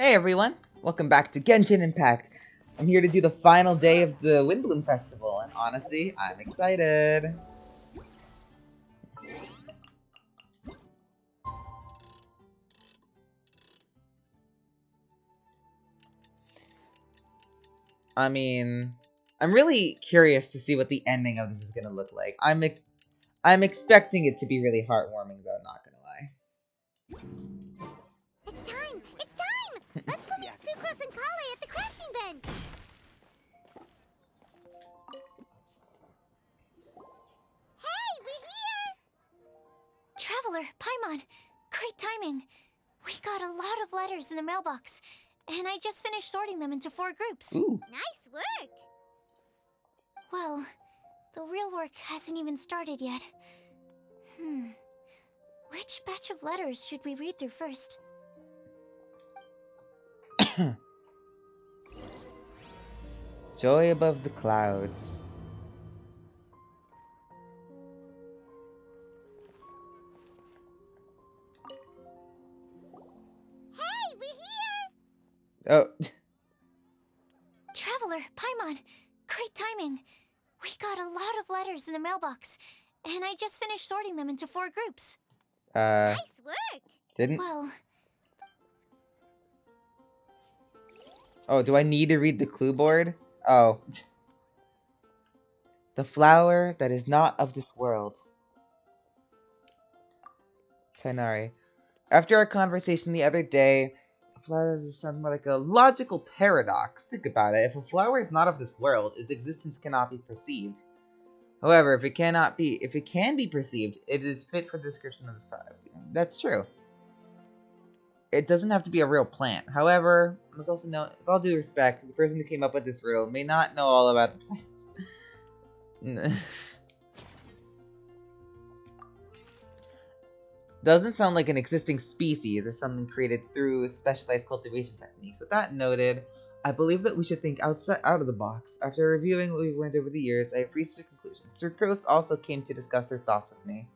Hey everyone, welcome back to Genshin Impact. I'm here to do the final day of the Windblume Festival, and honestly, I'm excited. I mean, I'm really curious to see what the ending of this is gonna look like. I'm expecting it to be really heartwarming, though. Not gonna lie. It's time! It's time! Let's go meet Sucrose and Klee at the crafting bench! Hey, we're here! Traveler, Paimon, great timing. We got a lot of letters in the mailbox, and I just finished sorting them into 4 groups. Ooh. Nice work! Well, the real work hasn't even started yet. Which batch of letters should we read through first? Joy above the clouds. Hey, we're here! Oh. Traveler, Paimon, great timing. We got a lot of letters in the mailbox, and I just finished sorting them into 4 groups. Nice work! Didn't... Well... Oh, do I need to read the clue board? Oh. The flower that is not of this world. Tainari. After our conversation the other day, a flower does sound more like a logical paradox. Think about it. If a flower is not of this world, its existence cannot be perceived. However, if it can be perceived, it is fit for the description of this product. That's true. It doesn't have to be a real plant. However, I must also note, with all due respect, the person who came up with this riddle may not know all about the plants. Doesn't sound like an existing species or something created through specialized cultivation techniques. With that noted, I believe that we should think out of the box. After reviewing what we've learned over the years, I have reached a conclusion. Sucrose also came to discuss her thoughts with me.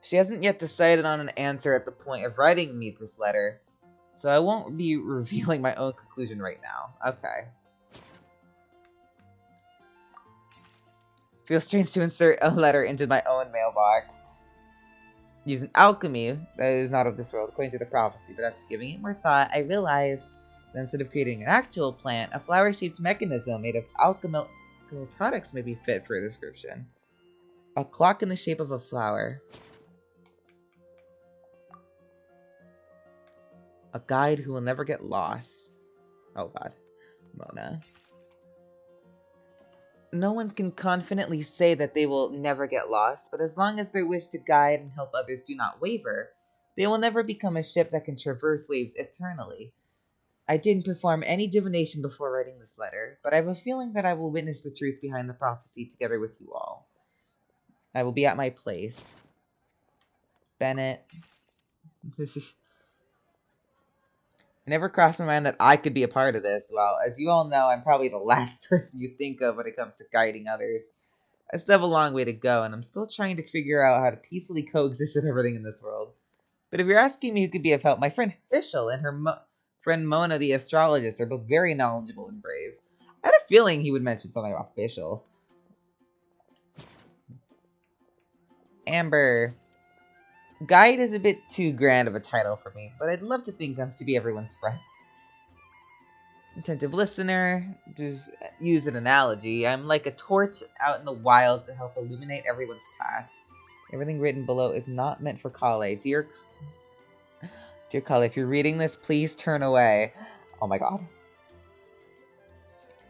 She hasn't yet decided on an answer at the point of writing me this letter, so I won't be revealing my own conclusion right now. Okay. Feels strange to insert a letter into my own mailbox. Using alchemy that is not of this world, according to the prophecy, but after giving it more thought, I realized that instead of creating an actual plant, a flower-shaped mechanism made of alchemical products may be fit for a description. A clock in the shape of a flower. A guide who will never get lost. Oh god. Mona. No one can confidently say that they will never get lost, but as long as their wish to guide and help others do not waver, they will never become a ship that can traverse waves eternally. I didn't perform any divination before writing this letter, but I have a feeling that I will witness the truth behind the prophecy together with you all. I will be at my place. Bennett. It never crossed my mind that I could be a part of this. Well, as you all know, I'm probably the last person you think of when it comes to guiding others. I still have a long way to go, and I'm still trying to figure out how to peacefully coexist with everything in this world. But if you're asking me who could be of help, my friend Fischl and her friend Mona the astrologist are both very knowledgeable and brave. I had a feeling he would mention something about Fischl. Amber. Guide is a bit too grand of a title for me, but I'd love to think I'm to be everyone's friend. Attentive listener, to use an analogy, I'm like a torch out in the wild to help illuminate everyone's path. Everything written below is not meant for Klee. Dear Klee, if you're reading this, please turn away. Oh my god.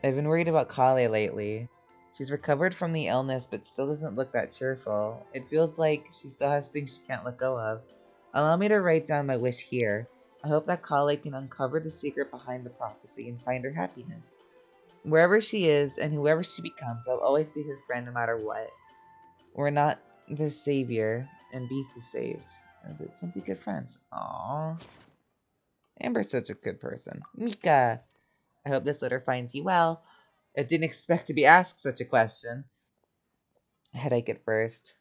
I've been worried about Klee lately. She's recovered from the illness, but still doesn't look that cheerful. It feels like she still has things she can't let go of. Allow me to write down my wish here. I hope that Klee can uncover the secret behind the prophecy and find her happiness. Wherever she is, and whoever she becomes, I'll always be her friend no matter what. We're not the savior, and Be's the saved. But simply good friends. Aww. Amber's such a good person. Mika! I hope this letter finds you well. I didn't expect to be asked such a question. Headache at first.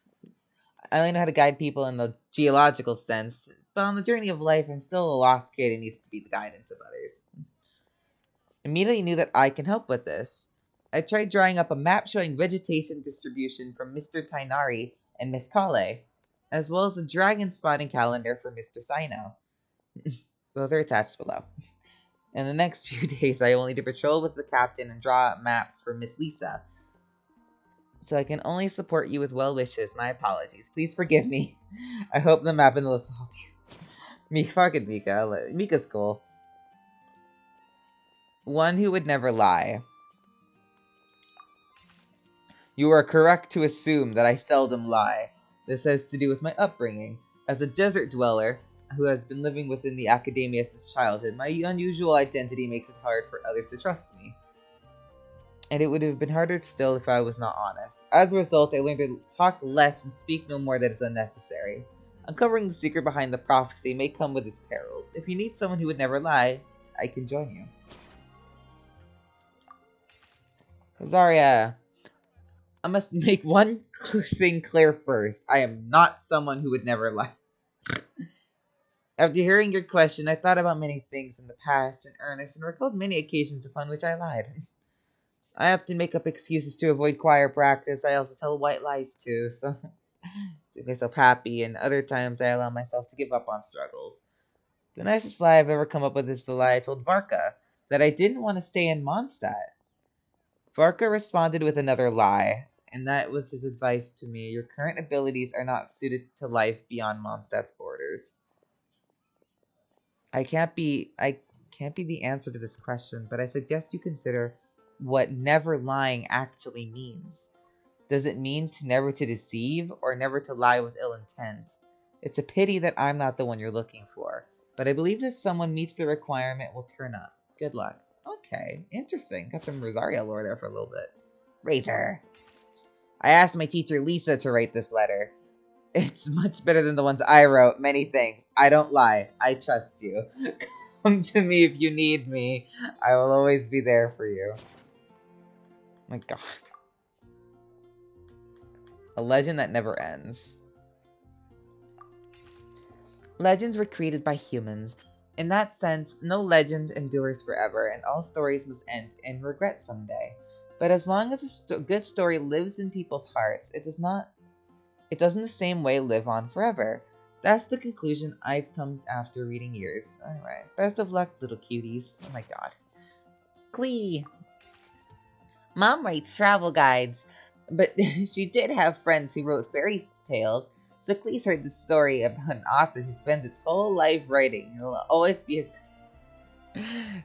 I only know how to guide people in the geological sense. but on the journey of life, I'm still a lost kid and needs to be the guidance of others. Immediately knew that I can help with this. I tried drawing up a map showing vegetation distribution from Mr. Tainari and Miss Kale, as well as a dragon spotting calendar for Mr. Sino. Both are attached below. In the next few days, I will need to patrol with the captain and draw up maps for Miss Lisa. So I can only support you with well wishes. My apologies. Please forgive me. I hope the map in the list will help you. Fucking Mika. Mika's cool. One who would never lie. You are correct to assume that I seldom lie. This has to do with my upbringing. As a desert dweller who has been living within the academia since childhood, my unusual identity makes it hard for others to trust me. And it would have been harder still if I was not honest. As a result, I learned to talk less and speak no more that is unnecessary. Uncovering the secret behind the prophecy may come with its perils. If you need someone who would never lie, I can join you. Zarya, I must make one thing clear first. I am not someone who would never lie. After hearing your question, I thought about many things in the past in earnest and recalled many occasions upon which I lied. I often make up excuses to avoid choir practice. I also tell white lies too, so to make myself happy, and other times I allow myself to give up on struggles. The nicest lie I've ever come up with is the lie I told Varka, that I didn't want to stay in Mondstadt. Varka responded with another lie, and that was his advice to me. Your current abilities are not suited to life beyond Mondstadt's borders. I can't be the answer to this question, but I suggest you consider what never lying actually means. Does it mean never to deceive, or never to lie with ill intent? It's a pity that I'm not the one you're looking for, but I believe that someone meets the requirement will turn up. Good luck. Okay, interesting. Got some Rosaria lore there for a little bit. Razor. I asked my teacher Lisa to write this letter. It's much better than the ones I wrote. Many thanks. I don't lie. I trust you. Come to me if you need me. I will always be there for you. My god. A legend that never ends. Legends were created by humans. In that sense, no legend endures forever, and all stories must end in regret someday. But as long as a good story lives in people's hearts, it doesn't the same way live on forever. That's the conclusion I've come after reading years. Anyway, best of luck, little cuties. Oh my god. Klee! Mom writes travel guides, but she did have friends who wrote fairy tales, so Klee's heard the story about an author who spends its whole life writing. It'll always be a...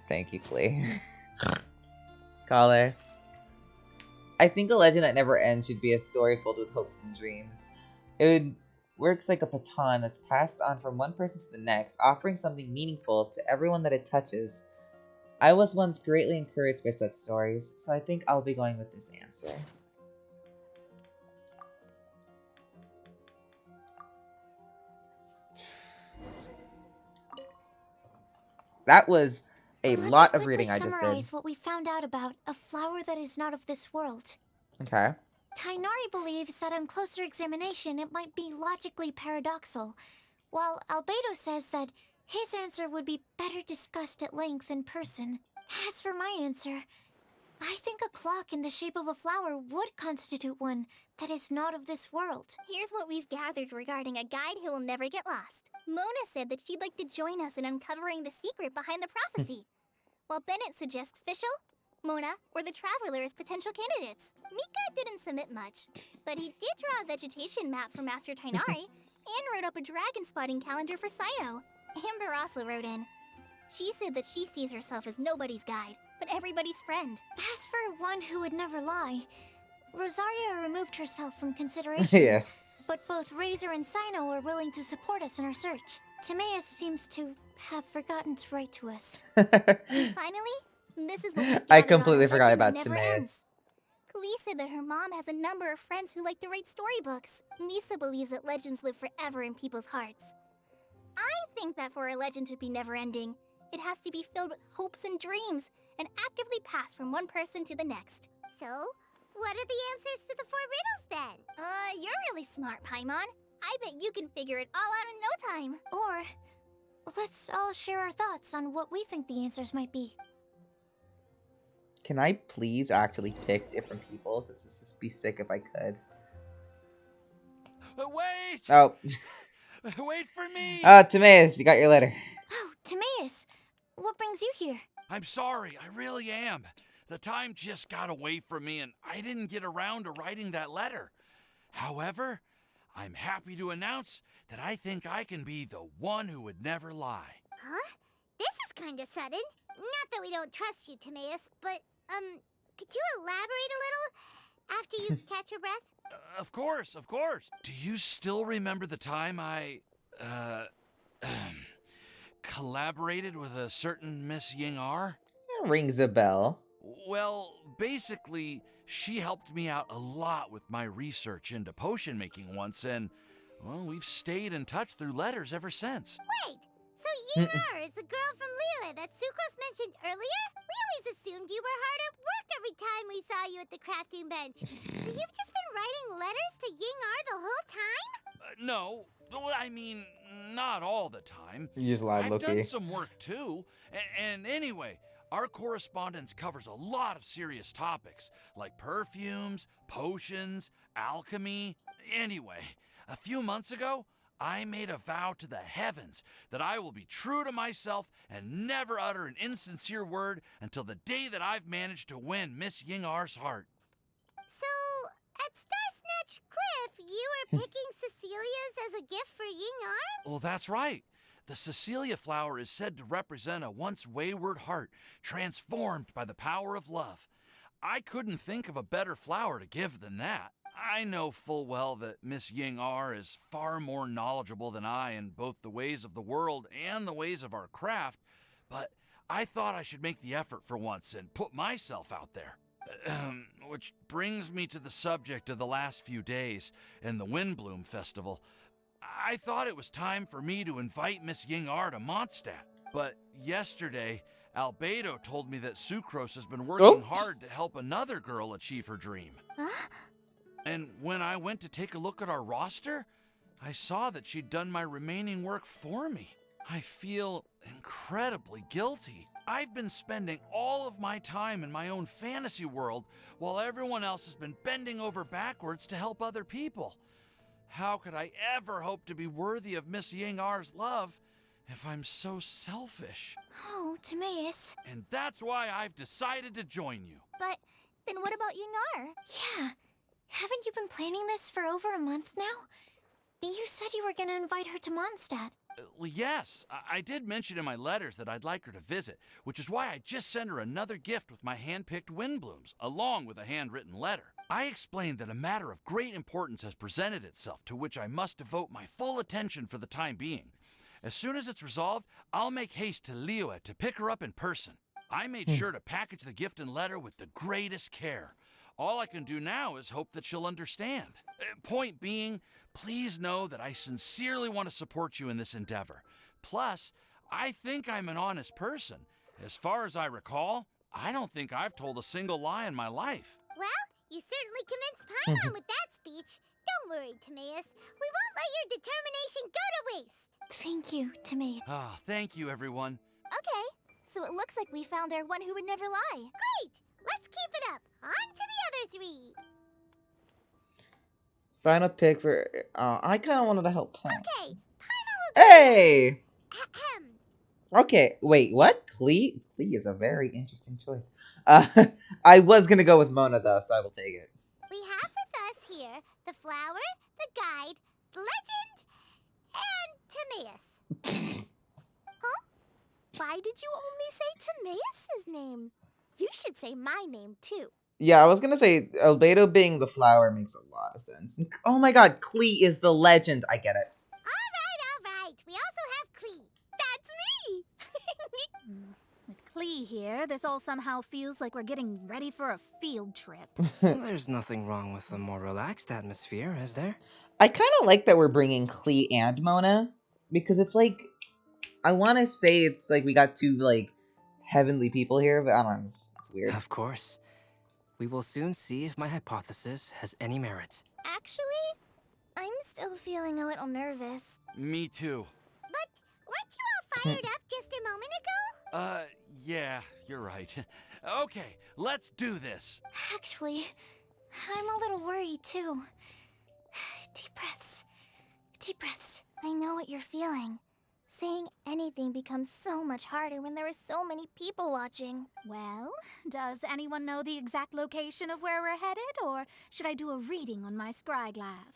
Thank you, Klee. Kale. I think a legend that never ends should be a story filled with hopes and dreams. It works like a baton that's passed on from one person to the next, offering something meaningful to everyone that it touches. I was once greatly encouraged by such stories, so I think I'll be going with this answer. That was a lot of reading I just did. Let me quickly summarize what we found out about a flower that is not of this world. Okay. Tainari believes that on closer examination it might be logically paradoxal, while Albedo says that his answer would be better discussed at length in person. As for my answer, I think a clock in the shape of a flower would constitute one that is not of this world. Here's what we've gathered regarding a guide who will never get lost. Mona said that she'd like to join us in uncovering the secret behind the prophecy, while Bennett suggests Fischl, Mona, or the Traveler as potential candidates. Mika didn't submit much, but he did draw a vegetation map for Master Tainari and wrote up a dragon spotting calendar for Sino. Amber also wrote in. She said that she sees herself as nobody's guide, but everybody's friend. As for one who would never lie, Rosaria removed herself from consideration. Yeah. But both Razor and Sino are willing to support us in our search. Timaeus seems to have forgotten to write to us. Finally, this is what we've I gathered completely on a forgot legend that about never Timaeus. ends. Klee said that her mom has a number of friends who like to write storybooks. Lisa believes that legends live forever in people's hearts. I think that for a legend to be never-ending, it has to be filled with hopes and dreams, and actively pass from one person to the next. So, what are the answers to the 4 riddles then? You're really smart, Paimon. I bet you can figure it all out in no time. Or let's all share our thoughts on what we think the answers might be. Can I please actually pick different people? This would just be sick if I could. Wait! Oh. Wait for me! Timaeus, you got your letter. Oh, Timaeus, what brings you here? I'm sorry, I really am. The time just got away from me and I didn't get around to writing that letter. However, I'm happy to announce that I think I can be the one who would never lie. Huh? This is kinda sudden. Not that we don't trust you, Timaeus, but, could you elaborate a little after you catch your breath? Of course, of course. Do you still remember the time I, collaborated with a certain Miss Ying R? Rings a bell. Well, basically, she helped me out a lot with my research into potion making once, and, well, we've stayed in touch through letters ever since. Wait, so Ying-ar is the girl from Lila that Sucrose mentioned earlier? We always assumed you were hard at work every time we saw you at the crafting bench. So you've just been writing letters to Ying-ar the whole time? No, well, I mean, not all the time. You just lied, I've Loki. done some work too. And anyway, our correspondence covers a lot of serious topics, like perfumes, potions, alchemy. Anyway, a few months ago, I made a vow to the heavens that I will be true to myself and never utter an insincere word until the day that I've managed to win Miss Ying-ar's heart. So, at Star Snatch Cliff, you were picking Cecilia's as a gift for Ying-ar? Well, that's right. The Cecilia flower is said to represent a once wayward heart transformed by the power of love. I couldn't think of a better flower to give than that. I know full well that Miss Ying-ar is far more knowledgeable than I in both the ways of the world and the ways of our craft, but I thought I should make the effort for once and put myself out there. Which brings me to the subject of the last few days and the Windblume Festival. I thought it was time for me to invite Miss Ying-ar to Mondstadt, but yesterday, Albedo told me that Sucrose has been working hard to help another girl achieve her dream. Huh? And when I went to take a look at our roster, I saw that she'd done my remaining work for me. I feel incredibly guilty. I've been spending all of my time in my own fantasy world while everyone else has been bending over backwards to help other people. How could I ever hope to be worthy of Miss Ying-ar's love if I'm so selfish? Oh, Timaeus. And that's why I've decided to join you. But then what about Ying-ar? Yeah. Haven't you been planning this for over a month now? You said you were gonna invite her to Mondstadt. Well, yes, I did mention in my letters that I'd like her to visit, which is why I just sent her another gift with my hand-picked Windblooms, along with a handwritten letter. I explained that a matter of great importance has presented itself to which I must devote my full attention for the time being. As soon as it's resolved, I'll make haste to Liyue to pick her up in person. I made sure to package the gift and letter with the greatest care. All I can do now is hope that she'll understand. Point being, please know that I sincerely want to support you in this endeavor. Plus, I think I'm an honest person. As far as I recall, I don't think I've told a single lie in my life. Well, you certainly convinced Paimon with that speech. Don't worry, Timaeus. We won't let your determination go to waste. Thank you, Timaeus. Ah, thank you, everyone. Okay, so it looks like we found our one who would never lie. Great! Let's keep it up. On to the other three. Final pick for. I kind of wanted to help plan. Okay, Paimon will Hey! Ahem. Okay, wait, what? Klee? Klee is a very interesting choice. I was gonna go with Mona, though, so I will take it. We have with us here the flower, the guide, the legend, and Timaeus. Huh? Why did you only say Timaeus' name? You should say my name, too. Yeah, I was gonna say, Albedo being the flower makes a lot of sense. Oh my god, Klee is the legend. I get it. All right. We also have Klee. That's me! With Klee here, this all somehow feels like we're getting ready for a field trip. There's nothing wrong with a more relaxed atmosphere, is there? I kind of like that we're bringing Klee and Mona, because it's like, I want to say it's like we got two, like, heavenly people here, but I don't know, it's weird. Of course. We will soon see if my hypothesis has any merit. Actually, I'm still feeling a little nervous. Me too. But weren't you all fired up just a moment ago? Yeah, you're right. Okay, let's do this. Actually, I'm a little worried too. Deep breaths. Deep breaths. I know what you're feeling. Saying anything becomes so much harder when there are so many people watching. Well, does anyone know the exact location of where we're headed, or should I do a reading on my scry glass?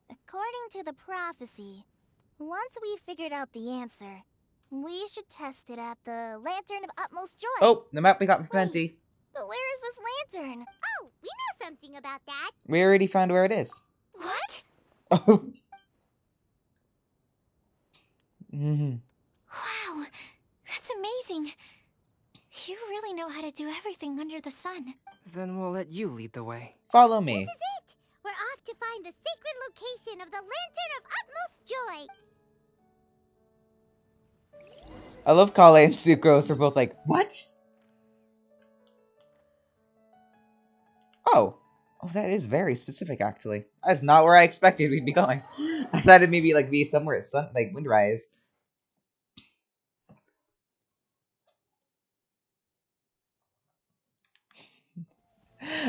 According to the prophecy, once we figured out the answer, we should test it at the Lantern of Utmost Joy. Oh, the map we got for Wait. Fenty. But where is this lantern? Oh, we know something about that. We already found where it is. What? Oh. Mm-hmm. Wow, that's amazing. You really know how to do everything under the sun. Then we'll let you lead the way. Follow me. This is it. We're off to find the sacred location of the Lantern of Utmost Joy. I love Kale and Sucrose are both like, what? Oh. Oh, that is very specific, actually. That's not where I expected we'd be going. I thought it'd maybe like be somewhere at sun, like Windrise.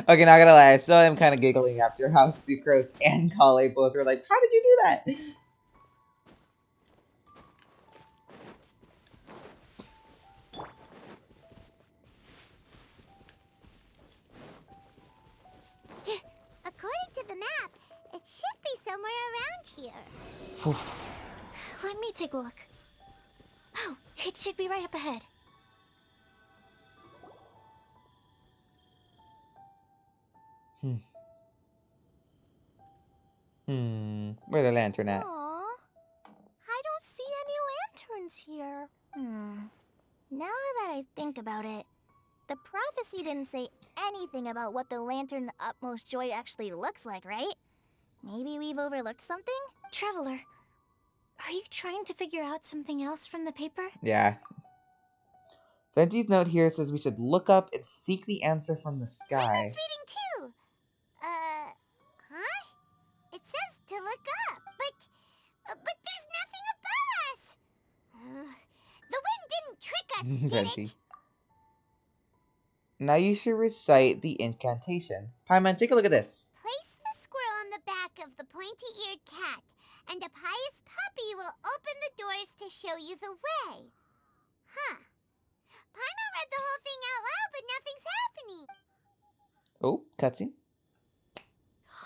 Okay, not gonna lie, I still am kind of giggling after how Sucrose and Kale both were like, how did you do that? According to the map, it should be somewhere around here. Let me take a look. Oh, it should be right up ahead. Where the lantern at? Aw, I don't see any lanterns here. Now that I think about it, the prophecy didn't say anything about what the Lantern of Utmost Joy actually looks like, right? Maybe we've overlooked something? Traveler, are you trying to figure out something else from the paper? Yeah. Fenty's note here says we should look up and seek the answer from the sky. Paimon's reading too! Huh? It says to look up, but there's nothing above us! The wind didn't trick us, did Fenty. it? Now you should recite the incantation. Paimon, take a look at this. Place the squirrel on the back of the pointy-eared cat, and a pious puppy will open the doors to show you the way. Huh. Paimon read the whole thing out loud, but nothing's happening. Oh, cutscene.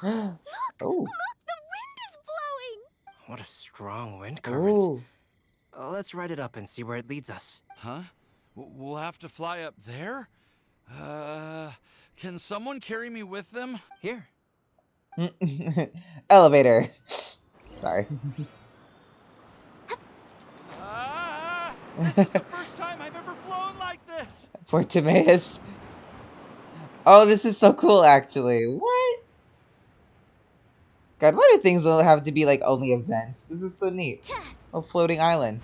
Oh. Look, the wind is blowing! What a strong wind current. Oh. Let's ride it up and see where it leads us. Huh? We'll have to fly up there? Can someone carry me with them? Here. Elevator. Sorry. This is the first time I've ever flown like this! For Timaeus. Oh, this is so cool, actually. What? God, why do things have to be like only events? This is so neat. A floating island.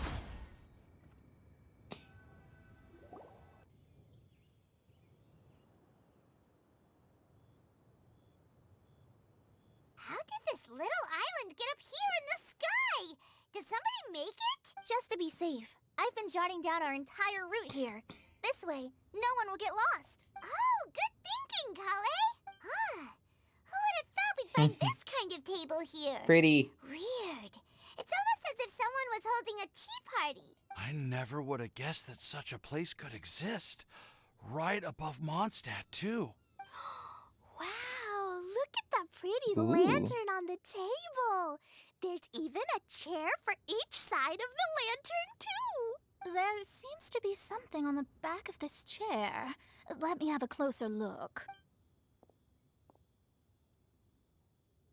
How did this little island get up here in the sky? Did somebody make it? Just to be safe, I've been jotting down our entire route here. This way, no one will get lost. Oh, good thinking, Kale. Who would have thought we'd find this kind of table here? Pretty. Weird. It's almost as if someone was holding a tea party. I never would have guessed that such a place could exist. Right above Mondstadt, too. Wow, look at that pretty Ooh. lantern on the table. There's even a chair for each side of the lantern, too. There seems to be something on the back of this chair. Let me have a closer look.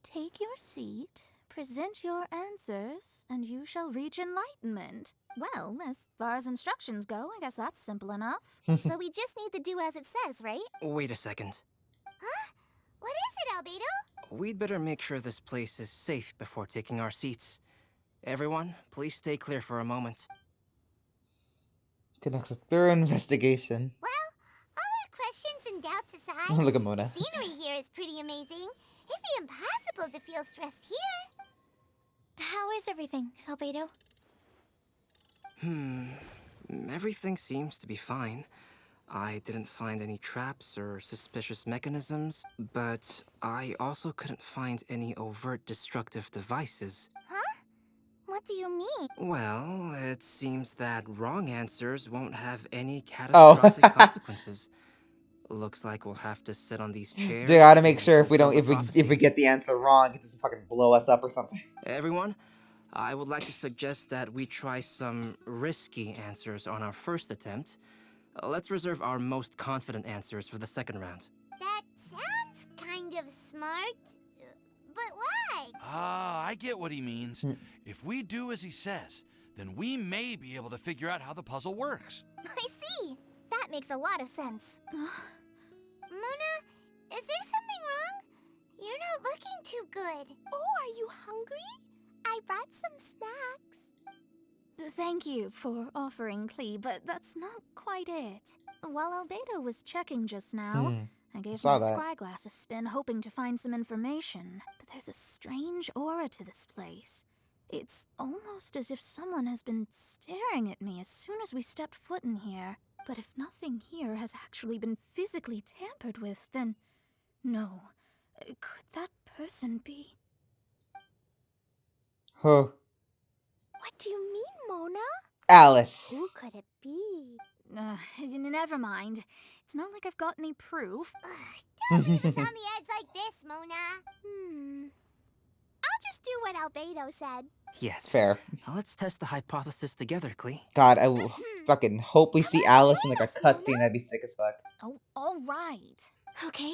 Take your seat, present your answers, and you shall reach enlightenment. Well, as far as instructions go, I guess that's simple enough. So we just need to do as it says, right? Wait a second. Huh? What is it, Albedo? We'd better make sure this place is safe before taking our seats. Everyone, please stay clear for a moment. Conducts a thorough investigation. Well, all our questions and doubts aside, Look at Mona. the scenery here is pretty amazing. It'd be impossible to feel stressed here. How is everything, Albedo? Everything seems to be fine. I didn't find any traps or suspicious mechanisms, but I also couldn't find any overt destructive devices. Huh? What do you mean? Well, it seems that wrong answers won't have any Oh. catastrophic consequences. Looks like we'll have to sit on these They chairs gotta make and sure if we fulfill don't the if we prophecy. get the answer wrong, it doesn't fucking blow us up or something. Everyone, I would like to suggest that we try some risky answers on our first attempt. Let's reserve our most confident answers for the second round. That sounds kind of smart. But why? Ah, I get what he means. Hmm. If we do as he says, then we may be able to figure out how the puzzle works. I see. That makes a lot of sense. Mona, is there something wrong? You're not looking too good. Oh, are you hungry? I brought some snacks. Thank you for offering, Klee, but that's not quite it. While Albedo was checking just now, I gave Saw my that. scryglass a spin hoping to find some information. But there's a strange aura to this place. It's almost as if someone has been staring at me as soon as we stepped foot in here. But if nothing here has actually been physically tampered with, then no. Could that person be? Huh. What do you mean, Mona? Alice. Who could it be? Never mind. It's not like I've got any proof. Don't leave us on the edge like this, Mona. I'll just do what Albedo said. Yes. Fair. Let's test the hypothesis together, Klee. God, I fucking hope we see Come on, Alice in join like a us, cutscene. Mona. That'd be sick as fuck. Oh, all right. Okay,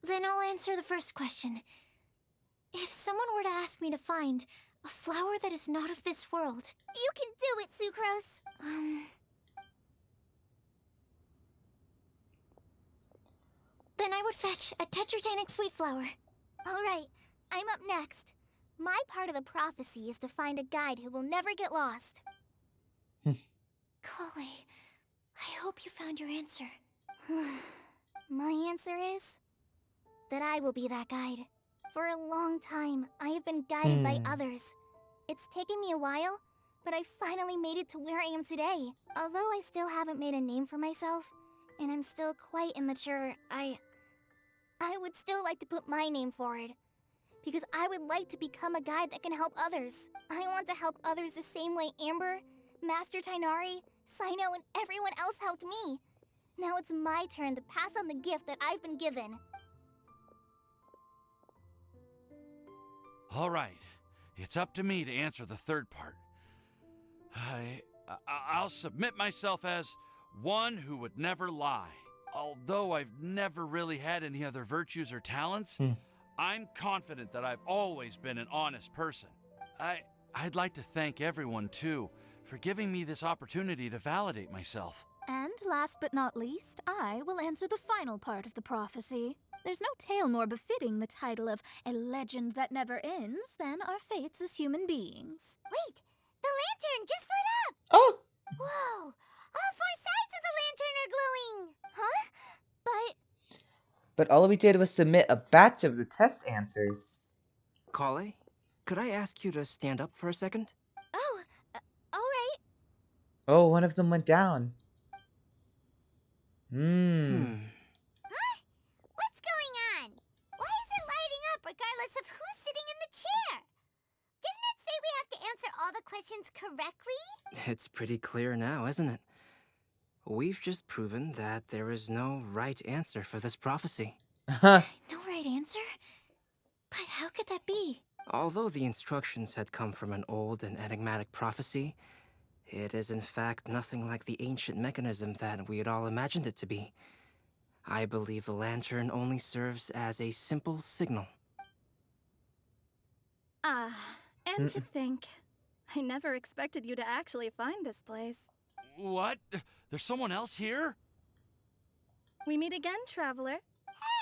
then I'll answer the first question. If someone were to ask me to find a flower that is not of this world, You can do it, Sucrose. then I would fetch a tetragenic sweet flower. All right, I'm up next. My part of the prophecy is to find a guide who will never get lost. Klee, I hope you found your answer. My answer is that I will be that guide. For a long time, I have been guided by others. It's taken me a while, but I finally made it to where I am today. Although I still haven't made a name for myself, and I'm still quite immature, I would still like to put my name forward. Because I would like to become a guide that can help others. I want to help others the same way Amber, Master Tainari, Sino, and everyone else helped me. Now it's my turn to pass on the gift that I've been given. All right, it's up to me to answer the third part. I'll submit myself as one who would never lie. Although I've never really had any other virtues or talents, I'm confident that I've always been an honest person. I'd like to thank everyone, too, for giving me this opportunity to validate myself. And last but not least, I will answer the final part of the prophecy. There's no tale more befitting the title of a legend that never ends than our fates as human beings. Wait! The lantern just lit up! Oh! Whoa! All four sides of the lantern are glowing! Huh? But all we did was submit a batch of the test answers. Klee, could I ask you to stand up for a second? Oh, alright. Oh, one of them went down. Huh? What's going on? Why is it lighting up regardless of who's sitting in the chair? Didn't it say we have to answer all the questions correctly? It's pretty clear now, isn't it? We've just proven that there is no right answer for this prophecy. Huh. No right answer? But how could that be? Although the instructions had come from an old and enigmatic prophecy, it is in fact nothing like the ancient mechanism that we had all imagined it to be. I believe the lantern only serves as a simple signal. And to think, I never expected you to actually find this place. What? There's someone else here? We meet again, traveler.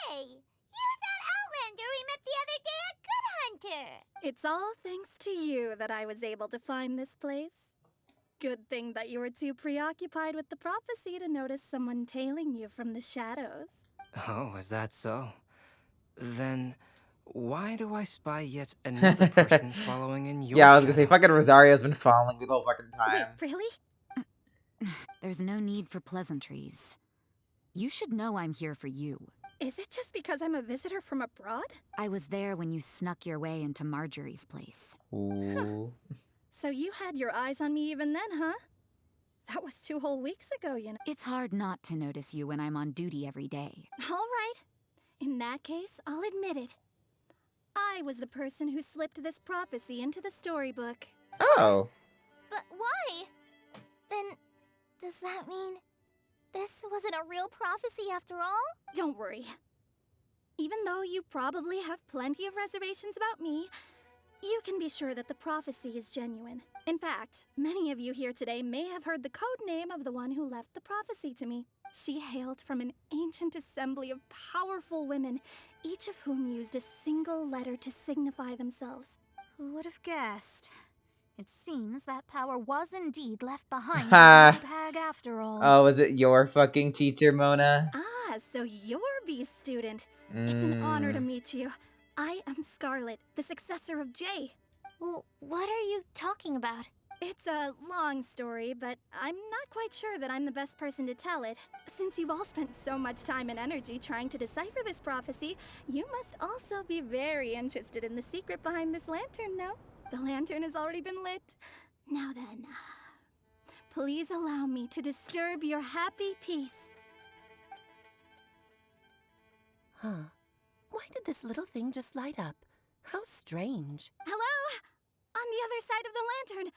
Hey, you're that Outlander we met the other day at Good Hunter. It's all thanks to you that I was able to find this place. Good thing that you were too preoccupied with the prophecy to notice someone tailing you from the shadows. Oh, is that so? Then, Why do I spy yet another person following in your Yeah, I was gonna say, shadow? fucking Rosario's been following me the whole fucking Wait, time. really? There's no need for pleasantries. You should know I'm here for you. Is it just because I'm a visitor from abroad? I was there when you snuck your way into Marjorie's place. Ooh. So you had your eyes on me even then, huh? That was 2 whole weeks ago, you know. It's hard not to notice you when I'm on duty every day. All right. In that case, I'll admit it. I was the person who slipped this prophecy into the storybook. Oh. But why? Then, does that mean this wasn't a real prophecy after all? Don't worry. Even though you probably have plenty of reservations about me, you can be sure that the prophecy is genuine. In fact, many of you here today may have heard the code name of the one who left the prophecy to me. She hailed from an ancient assembly of powerful women, each of whom used a single letter to signify themselves. Who would have guessed? It seems that power was indeed left behind Ha. by the old hag after all. Oh, was it your fucking teacher, Mona? Ah, so you're B's student. It's an honor to meet you. I am Scarlet, the successor of Jay. Well, what are you talking about? It's a long story, but I'm not quite sure that I'm the best person to tell it. Since you've all spent so much time and energy trying to decipher this prophecy, you must also be very interested in the secret behind this lantern, no? The lantern has already been lit. Now then, please allow me to disturb your happy peace. Huh. Why did this little thing just light up? How strange. Hello? On the other side of the lantern.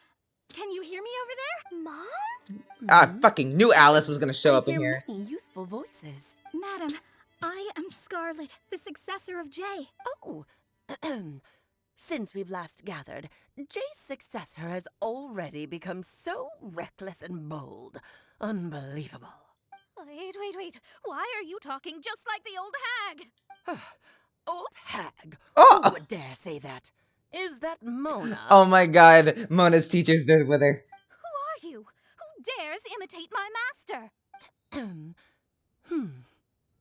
Can you hear me over there? Mom? I fucking knew Alice was gonna show up in I here. hear many youthful voices. Madam, I am Scarlet, the successor of Jay. Oh, since we've last gathered, Jay's successor has already become so reckless and bold. Unbelievable. Wait. Why are you talking just like the old hag? Old hag? Oh! Who would dare say that? Is that Mona? Oh my god, Mona's teacher's there with her. Who are you? Who dares imitate my master?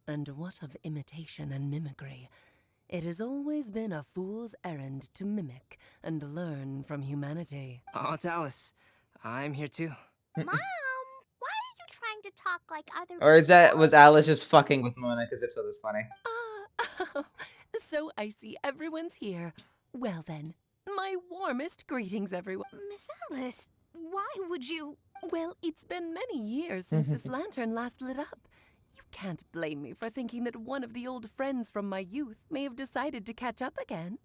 And what of imitation and mimicry? It has always been a fool's errand to mimic and learn from humanity. Oh, it's Alice. I'm here too. Mom, why are you trying to talk like other Or is that, people? was Alice just fucking with Mona? Because if so, that's funny. So I see everyone's here. Well then, my warmest greetings, everyone. Miss Alice, why would you... Well, it's been many years since this lantern last lit up. You can't blame me for thinking that one of the old friends from my youth may have decided to catch up again.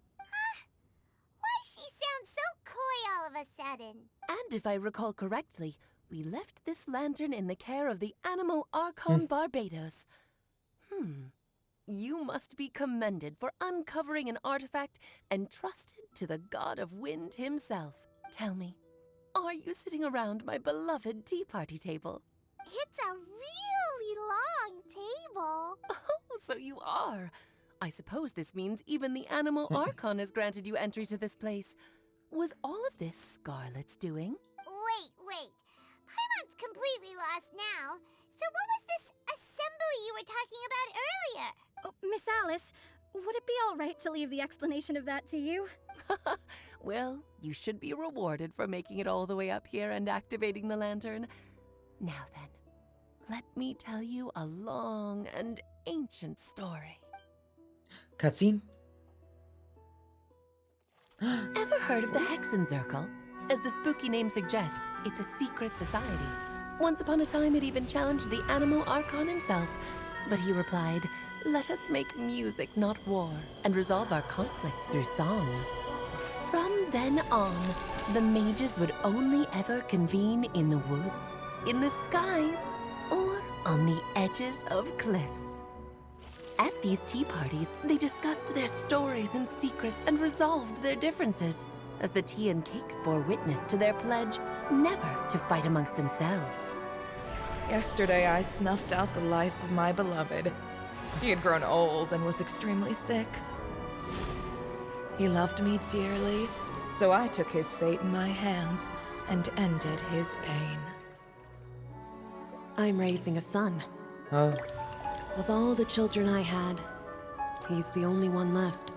Why she sounds so coy all of a sudden? And if I recall correctly, we left this lantern in the care of the Animo Archon Barbados. You must be commended for uncovering an artifact entrusted to the god of wind himself. Tell me, are you sitting around my beloved tea party table? It's a really long table. Oh, so you are. I suppose this means even the Animo Archon has granted you entry to this place. Was all of this Scarlet's doing? Wait. Paimon's completely lost now. So what was this assembly you were talking about earlier? Oh, Miss Alice, would it be all right to leave the explanation of that to you? Well, you should be rewarded for making it all the way up here and activating the lantern. Now then, let me tell you a long and ancient story. Cutscene? Ever heard of the Hexenzirkel? As the spooky name suggests, it's a secret society. Once upon a time, it even challenged the Animo Archon himself. But he replied, "Let us make music, not war, and resolve our conflicts through song." From then on, the mages would only ever convene in the woods, in the skies, or on the edges of cliffs. At these tea parties, they discussed their stories and secrets and resolved their differences, as the tea and cakes bore witness to their pledge never to fight amongst themselves. Yesterday, I snuffed out the life of my beloved. He had grown old and was extremely sick. He loved me dearly, so I took his fate in my hands and ended his pain. I'm raising a son. Oh. Of all the children I had, he's the only one left.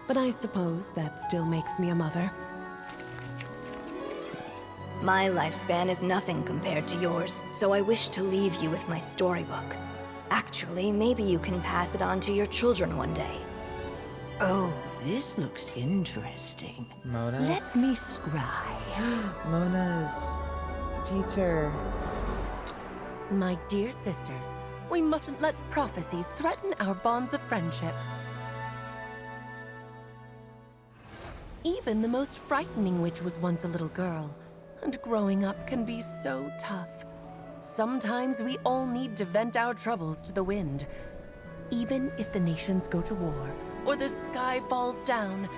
but I suppose that still makes me a mother. My lifespan is nothing compared to yours, so I wish to leave you with my storybook. Actually, maybe you can pass it on to your children one day. Oh, this looks interesting. Mona's? Let me scry. Mona's teacher. My dear sisters, we mustn't let prophecies threaten our bonds of friendship. Even the most frightening witch was once a little girl, and growing up can be so tough. Sometimes we all need to vent our troubles to the wind. Even if the nations go to war, or the sky falls down,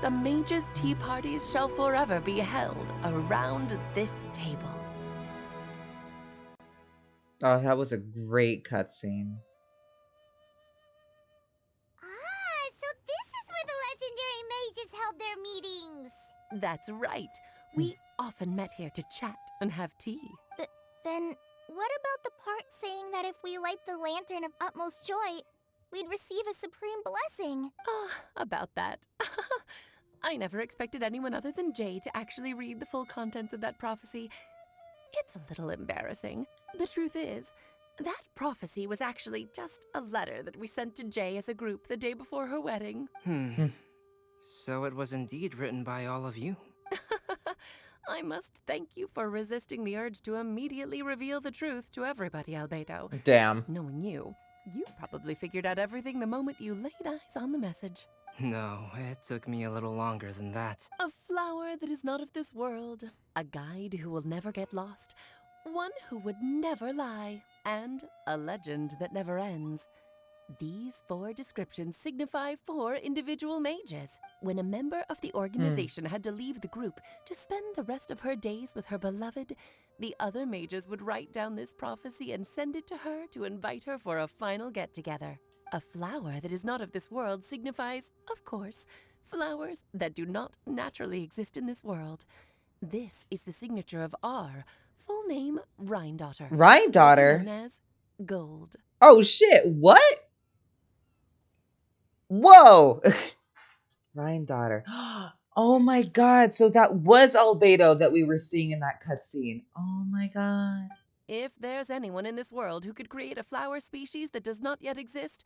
the mages' tea parties shall forever be held around this table. Oh, that was a great cutscene. Ah, so this is where the legendary mages held their meetings. That's right. We often met here to chat and have tea. Then, what about the part saying that if we light the lantern of utmost joy, we'd receive a supreme blessing? About that. I never expected anyone other than Jay to actually read the full contents of that prophecy. It's a little embarrassing. The truth is, that prophecy was actually just a letter that we sent to Jay as a group the day before her wedding. So it was indeed written by all of you. I must thank you for resisting the urge to immediately reveal the truth to everybody, Albedo. Damn. Knowing you probably figured out everything the moment you laid eyes on the message. No, it took me a little longer than that. A flower that is not of this world, a guide who will never get lost, one who would never lie, and a legend that never ends. These 4 descriptions signify 4 individual mages. When a member of the organization had to leave the group to spend the rest of her days with her beloved, the other mages would write down this prophecy and send it to her to invite her for a final get-together. A flower that is not of this world signifies, of course, flowers that do not naturally exist in this world. This is the signature of our full name, Rhine-daughter. Rhine-daughter? Also known as Gold. Oh shit, what? Whoa! Rhine-daughter. Oh my god, so that was Albedo that we were seeing in that cutscene. Oh my god. If there's anyone in this world who could create a flower species that does not yet exist,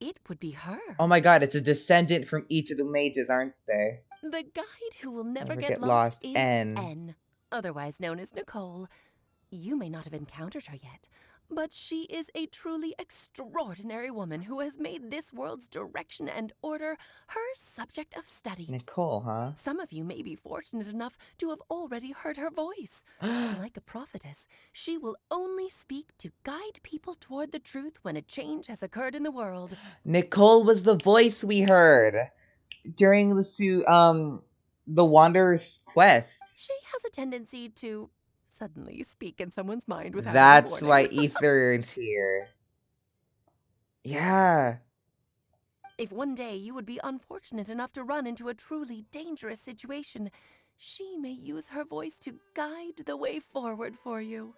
it would be her. Oh my god, it's a descendant from each of the mages, aren't they? The guide who will never Never get lost is N. N, otherwise known as Nicole. You may not have encountered her yet, but she is a truly extraordinary woman who has made this world's direction and order her subject of study. Nicole, huh? Some of you may be fortunate enough to have already heard her voice. Like a prophetess, she will only speak to guide people toward the truth when a change has occurred in the world. Nicole was the voice we heard during the Wanderer's quest. She has a tendency to suddenly speak in someone's mind without That's any why warning. Ether's here. Yeah. If one day you would be unfortunate enough to run into a truly dangerous situation, she may use her voice to guide the way forward for you.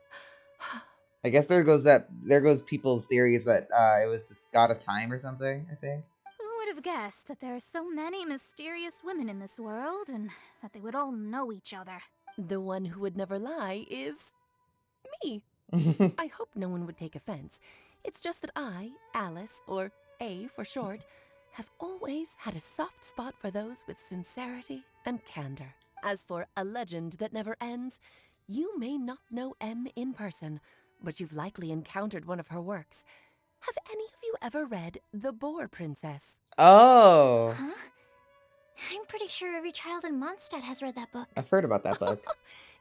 I guess there goes people's theories that it was the god of time or something, I think. Who would have guessed that there are so many mysterious women in this world and that they would all know each other? The one who would never lie is me. I hope no one would take offense. It's just that I, Alice, or A for short, have always had a soft spot for those with sincerity and candor. As for a legend that never ends, you may not know M in person, but you've likely encountered one of her works. Have any of you ever read The Boar Princess? Oh. Huh? I'm pretty sure every child in Mondstadt has read that book. I've heard about that book.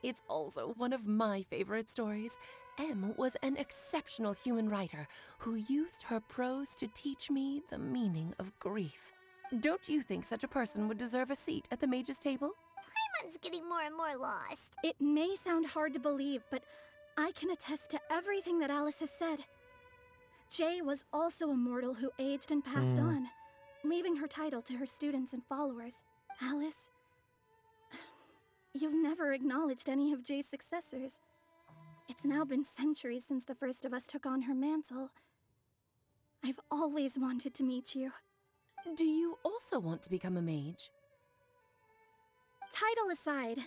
It's also one of my favorite stories. M was an exceptional human writer who used her prose to teach me the meaning of grief. Don't you think such a person would deserve a seat at the mage's table? Paimon's getting more and more lost. It may sound hard to believe, but I can attest to everything that Alice has said. Jay was also a mortal who aged and passed on, leaving her title to her students and followers. Alice, you've never acknowledged any of Jay's successors. It's now been centuries since the first of us took on her mantle. I've always wanted to meet you. Do you also want to become a mage? Title aside,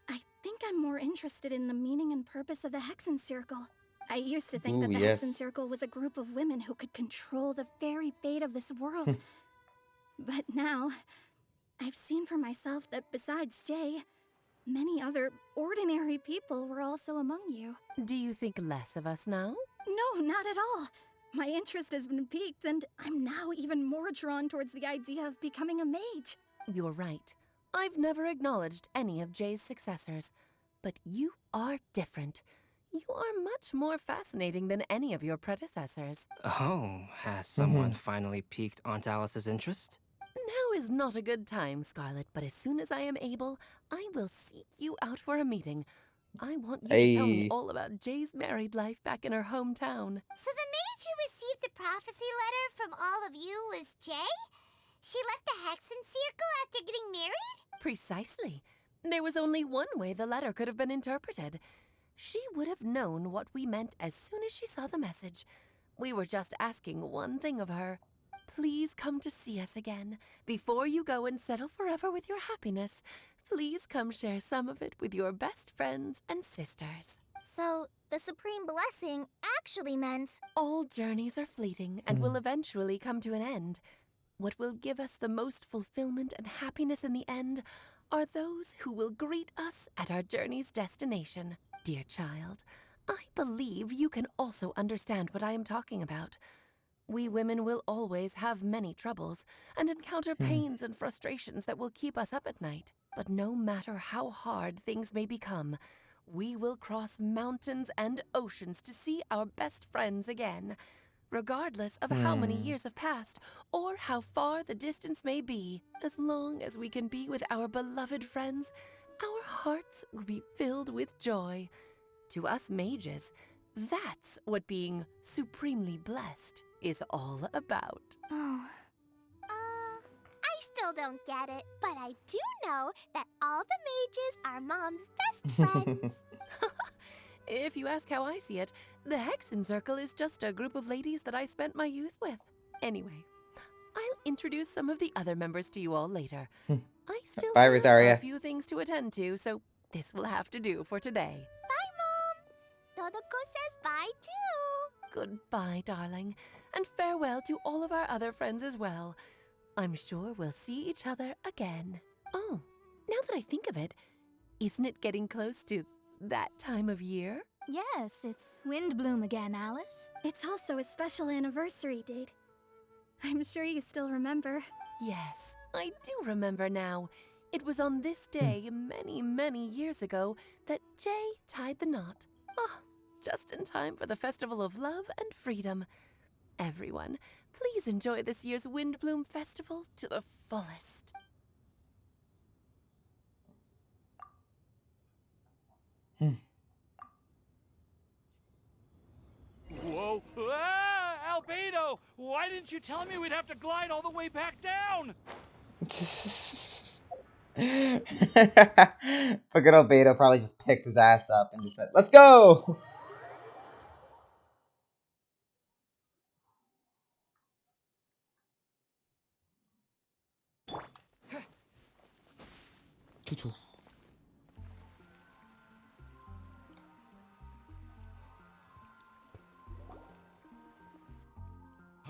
I think I'm more interested in the meaning and purpose of the Hexen Circle. I used to think Ooh, that the Hexen yes. Circle was a group of women who could control the very fate of this world. But now, I've seen for myself that besides Jay, many other ordinary people were also among you. Do you think less of us now? No, not at all. My interest has been piqued, and I'm now even more drawn towards the idea of becoming a mage. You're right. I've never acknowledged any of Jay's successors, but you are different. You are much more fascinating than any of your predecessors. Oh, has someone finally piqued Aunt Alice's interest? Now is not a good time, Scarlet, but as soon as I am able, I will seek you out for a meeting. I want you to tell me Hey. all about Jay's married life back in her hometown. So the mage who received the prophecy letter from all of you was Jay? She left the Hexen Circle after getting married? Precisely. There was only one way the letter could have been interpreted. She would have known what we meant as soon as she saw the message. We were just asking one thing of her. Please come to see us again. Before you go and settle forever with your happiness, please come share some of it with your best friends and sisters. So, the Supreme Blessing actually meant... All journeys are fleeting and will eventually come to an end. What will give us the most fulfillment and happiness in the end are those who will greet us at our journey's destination. Dear child, I believe you can also understand what I am talking about. We women will always have many troubles and encounter pains and frustrations that will keep us up at night. But no matter how hard things may become, we will cross mountains and oceans to see our best friends again. Regardless of how many years have passed or how far the distance may be, as long as we can be with our beloved friends, our hearts will be filled with joy. To us mages, that's what being supremely blessed is all about. Oh. I still don't get it, but I do know that all the mages are Mom's best friends. If you ask how I see it, the Hexen Circle is just a group of ladies that I spent my youth with. Anyway, I'll introduce some of the other members to you all later. I still Bye, have Rosaria. a few things to attend to, so this will have to do for today. Bye, Mom. Todoko says bye, too. Goodbye, darling, and farewell to all of our other friends as well. I'm sure we'll see each other again. Oh, now that I think of it, isn't it getting close to that time of year? Yes, it's Windblume again, Alice. It's also a special anniversary date. I'm sure you still remember. Yes, I do remember now. It was on this day many, many years ago that Jay tied the knot. Ah, just in time for the Festival of Love and Freedom. Everyone, please enjoy this year's Windblume Festival to the fullest. Whoa! Ah! Albedo! Why didn't you tell me we'd have to glide all the way back down? But good old Beto probably just picked his ass up and just said, "Let's go!"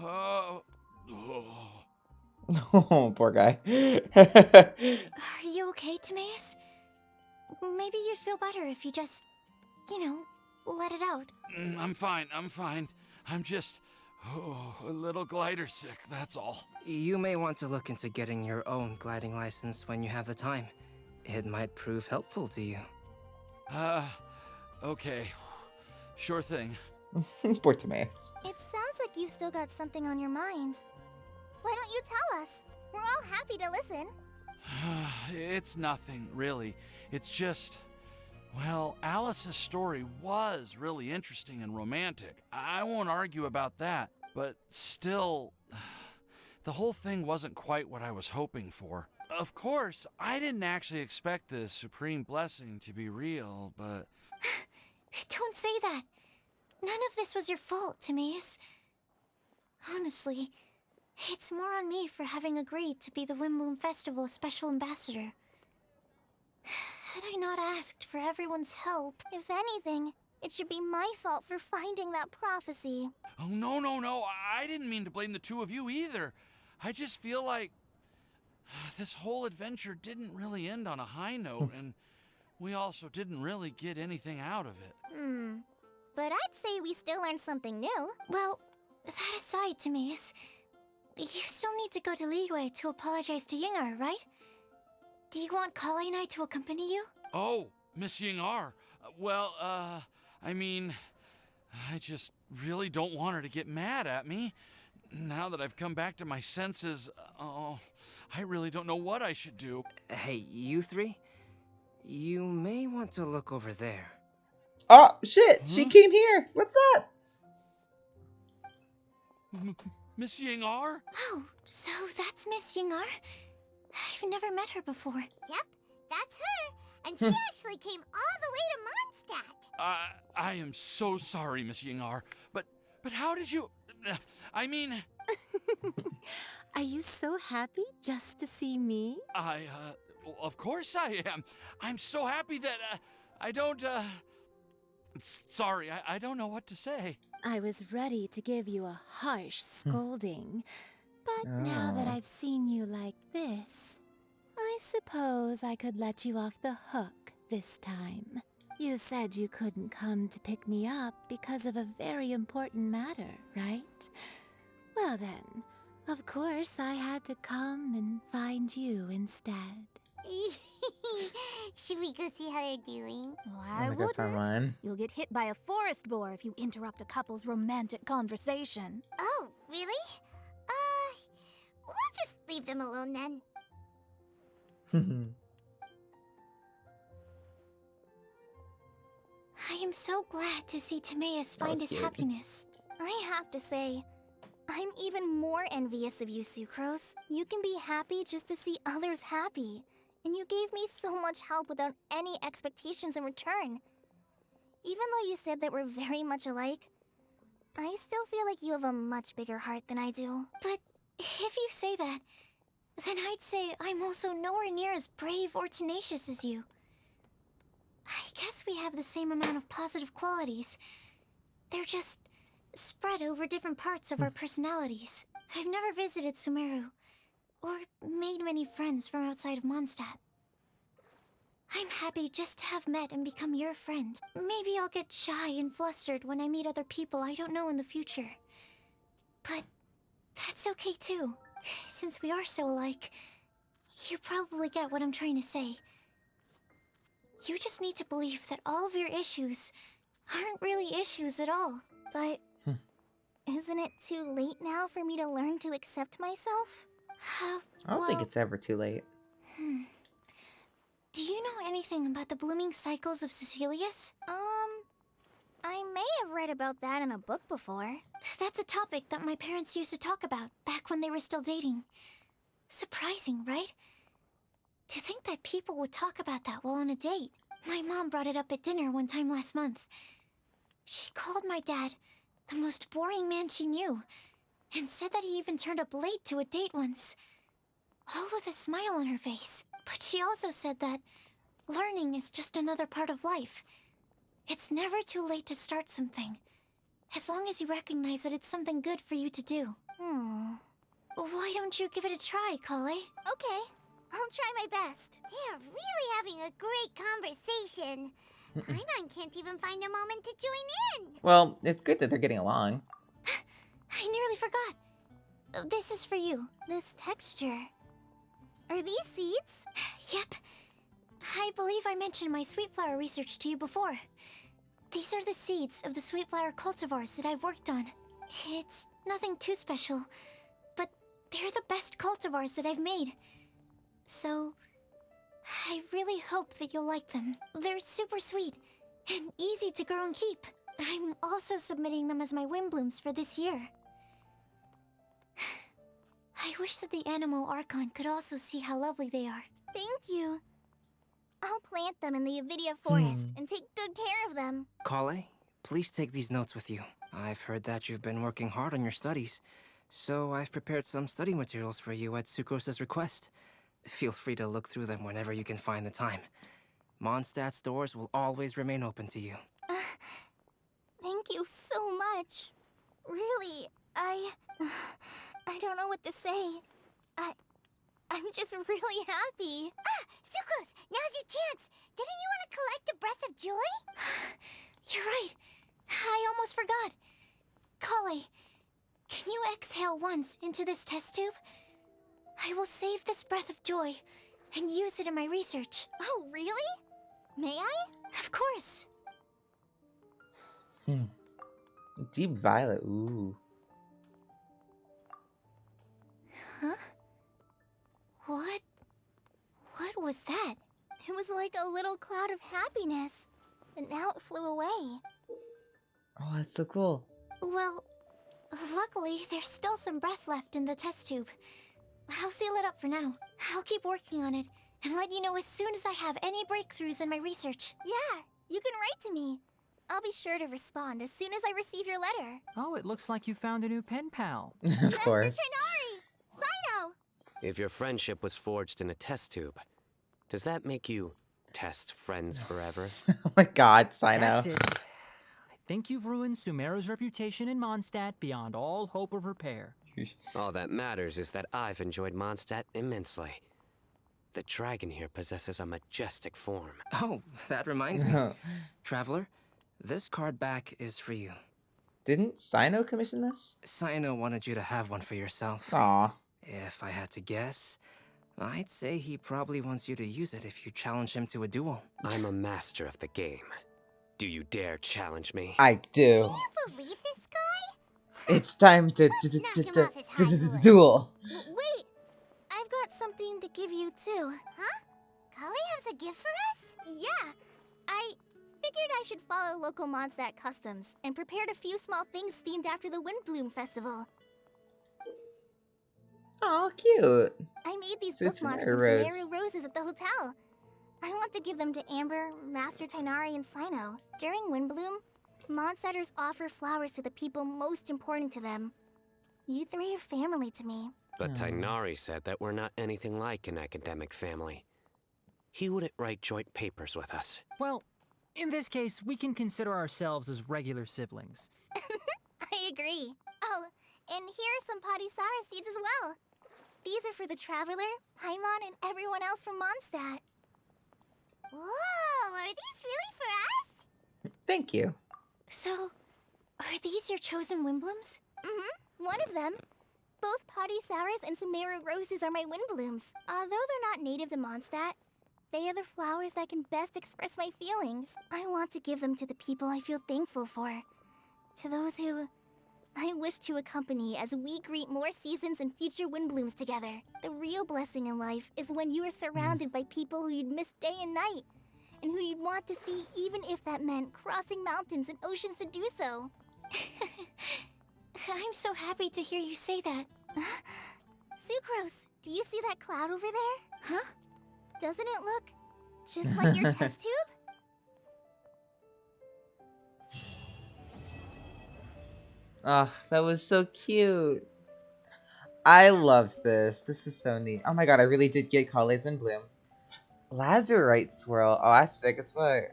Oh. Oh, poor guy. Are you okay, Timaeus? Maybe you'd feel better if you just, let it out. I'm fine. I'm just a little glider sick, that's all. You may want to look into getting your own gliding license when you have the time. It might prove helpful to you. Okay. Sure thing. Poor Timaeus. It sounds like you've still got something on your mind. Why don't you tell us? We're all happy to listen. It's nothing, really. It's just... Well, Alice's story was really interesting and romantic. I won't argue about that. But still, the whole thing wasn't quite what I was hoping for. Of course, I didn't actually expect the Supreme Blessing to be real, but... Don't say that. None of this was your fault, Timaeus. Honestly, It's more on me for having agreed to be the Windblume Festival special ambassador. Had I not asked for everyone's help... If anything, it should be my fault for finding that prophecy. Oh, no, no, no. I didn't mean to blame the two of you either. I just feel like this whole adventure didn't really end on a high note, and we also didn't really get anything out of it. But I'd say we still learned something new. Well, that aside, Timaeus, you still need to go to Liyue to apologize to Yingar, right? Do you want Klee and I to accompany you? Oh, Miss Yingar. I mean, I just really don't want her to get mad at me. Now that I've come back to my senses, I really don't know what I should do. Hey, you three? You may want to look over there. Oh, shit! She came here! What's up? Miss Yingar? Oh, so that's Miss Yingar? I've never met her before. Yep, that's her. And she actually came all the way to Mondstadt. I am so sorry, Miss Yingar. But how did you... I mean... Are you so happy just to see me? Of course I am. I'm so happy that, I don't, Sorry, I don't know what to say. I was ready to give you a harsh scolding, but now that I've seen you like this, I suppose I could let you off the hook this time. You said you couldn't come to pick me up because of a very important matter, right? Well then, of course I had to come and find you instead. Should we go see how they're doing? Why Oh my God, wouldn't? You'll get hit by a forest boar if you interrupt a couple's romantic conversation. Oh, really? We'll just leave them alone then. I am so glad to see Timaeus That find was his cute. happiness. I have to say, I'm even more envious of you, Sucrose. You can be happy just to see others happy. And you gave me so much help without any expectations in return. Even though you said that we're very much alike, I still feel like you have a much bigger heart than I do. But if you say that, then I'd say I'm also nowhere near as brave or tenacious as you. I guess we have the same amount of positive qualities. They're just spread over different parts of our personalities. I've never visited Sumeru, or made many friends from outside of Mondstadt. I'm happy just to have met and become your friend. Maybe I'll get shy and flustered when I meet other people I don't know in the future. But that's okay too. Since we are so alike, you probably get what I'm trying to say. You just need to believe that all of your issues aren't really issues at all. But isn't it too late now for me to learn to accept myself? I don't think it's ever too late. Do you know anything about the blooming cycles of Cecilius? I may have read about that in a book before. That's a topic that my parents used to talk about back when they were still dating. Surprising, right? To think that people would talk about that while on a date. My mom brought it up at dinner one time last month. She called my dad the most boring man she knew, and said that he even turned up late to a date once. All with a smile on her face. But she also said that learning is just another part of life. It's never too late to start something, as long as you recognize that it's something good for you to do. Why don't you give it a try, Klee? Okay, I'll try my best. They're really having a great conversation. Paimon can't even find a moment to join in. Well, it's good that they're getting along. I nearly forgot. This is for you. This texture. Are these seeds? Yep. I believe I mentioned my sweet flower research to you before. These are the seeds of the sweet flower cultivars that I've worked on. It's nothing too special, but they're the best cultivars that I've made. So, I really hope that you'll like them. They're super sweet and easy to grow and keep. I'm also submitting them as my Windblooms for this year. I wish that the Animo Archon could also see how lovely they are. Thank you. I'll plant them in the Avidia forest and take good care of them. Klee, please take these notes with you. I've heard that you've been working hard on your studies, So I've prepared some study materials for you at Sucrose's request. Feel free to look through them whenever you can find the time. Mondstadt's doors will always remain open to you. Thank you so much. Really, I don't know what to say. I'm just really happy. Sucrose, now's your chance. Didn't you want to collect a breath of joy? You're right. I almost forgot. Klee, can you exhale once into this test tube? I will save this breath of joy and use it in my research. Oh, really? May I? Of course. Deep violet. Ooh. Huh? What was that? It was like a little cloud of happiness, but now it flew away. Oh, that's so cool. Well, luckily, there's still some breath left in the test tube. I'll seal it up for now. I'll keep working on it and let you know as soon as I have any breakthroughs in my research. Yeah, you can write to me. I'll be sure to respond as soon as I receive your letter. Oh, it looks like you found a new pen pal. Of course. Tighnari! Sino! If your friendship was forged in a test tube, does that make you test friends forever? Oh my god, Sino. That's it. I think you've ruined Sumeru's reputation in Mondstadt beyond all hope of repair. All that matters is that I've enjoyed Mondstadt immensely. The dragon here possesses a majestic form. Oh, that reminds me. Traveler, this card back is for you. Didn't Sino commission this? Sino wanted you to have one for yourself. Aw. If I had to guess, I'd say he probably wants you to use it if you challenge him to a duel. I'm a master of the game. Do you dare challenge me? I do. Can you believe this guy? It's time to duel. Wait! I've got something to give you too. Huh? Klee has a gift for us? Yeah. I figured I should follow local Mondstadt customs and prepared a few small things themed after the Windblume festival. Aw, cute. I made these So it's bookmarks Sumeru from Rose. Sumeru roses at the hotel. I want to give them to Amber, Master Tighnari, and Sino. During Windblume, Mondstatters offer flowers to the people most important to them. You three are family to me. But Tighnari said that we're not anything like an academic family. He wouldn't write joint papers with us. Well, in this case, we can consider ourselves as regular siblings. I agree. Oh, and here are some Padisara seeds as well. These are for the Traveler, Paimon, and everyone else from Mondstadt. Whoa, are these really for us? Thank you. So, are these your chosen Windblooms? Mm-hmm, one of them. Both Padisaras and Sumeru roses are my Windblooms. Although they're not native to Mondstadt, they are the flowers that can best express my feelings. I want to give them to the people I feel thankful for. To those who I wish to accompany as we greet more seasons and future Windblooms together. The real blessing in life is when you are surrounded by people who you'd miss day and night, and who you'd want to see even if that meant crossing mountains and oceans to do so. I'm so happy to hear you say that. Sucrose, do you see that cloud over there? Huh? Doesn't it look just like your test tube? Oh, that was so cute. I loved this. This was so neat. Oh my god, I really did get Klee's Windblume. Lazurite swirl. Oh, that's sick as fuck.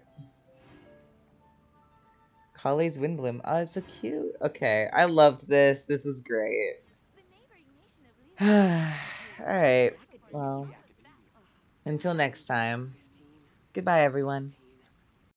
Klee's Windblume. Oh, it's so cute. Okay, I loved this. This was great. Alright, well, until next time. Goodbye, everyone.